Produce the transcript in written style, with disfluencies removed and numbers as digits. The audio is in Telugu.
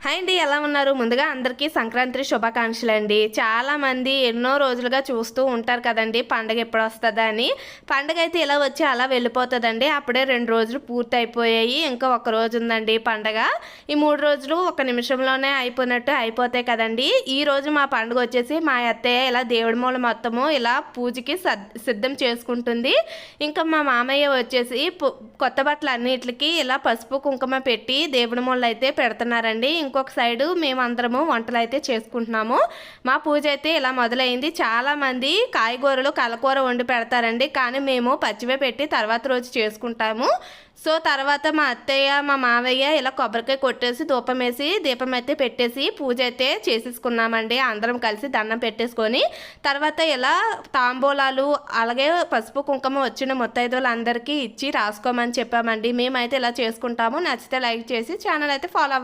హాయ్ అండి, ఎలా ఉన్నారు? ముందుగా అందరికీ సంక్రాంతి శుభాకాంక్షలు అండి. చాలామంది ఎన్నో రోజులుగా చూస్తూ ఉంటారు కదండి, పండగ ఎప్పుడు వస్తుందా అని. పండగ అయితే ఇలా వచ్చి అలా వెళ్ళిపోతుందండి. అప్పుడే 2 రోజులు పూర్తి అయిపోయాయి, ఇంకా ఒక రోజు ఉందండి పండగ. ఈ 3 రోజులు ఒక నిమిషంలోనే అయిపోయినట్టు అయిపోతాయి కదండి. ఈ రోజు మా పండుగ వచ్చేసి మా అత్తయ్య ఇలా దేవుడి మూల మొత్తము ఇలా పూజకి సిద్ధం చేసుకుంటుంది. ఇంకా మా మామయ్య వచ్చేసి కొత్త బట్టలు అన్నిటికి ఇలా పసుపు కుంకుమ పెట్టి దేవుడి మూల అయితే పెడుతున్నారండి. ఇంకొక సైడు మేమందరము వంటలు అయితే చేసుకుంటున్నాము. మా పూజ అయితే ఇలా మొదలైంది. చాలామంది కాయగూరలు కలకూర వండి పెడతారండి, కానీ మేము పచ్చివే పెట్టి తర్వాత రోజు చేసుకుంటాము. సో తర్వాత మా అత్తయ్య మా మావయ్య ఇలా కొబ్బరికాయ కొట్టేసి ధూపం వేసి దీపం అయితే పెట్టేసి పూజ అయితే చేసేసుకున్నామండి. అందరం కలిసి దండం పెట్టేసుకొని తర్వాత ఇలా తాంబూలాలు అలాగే పసుపు కుంకుమ వచ్చిన ముత్తైదువులు అందరికీ ఇచ్చి రాసుకోమని చెప్పామండి. మేమైతే ఇలా చేసుకుంటాము. నచ్చితే లైక్ చేసి ఛానల్ అయితే ఫాలో అవ్వండి.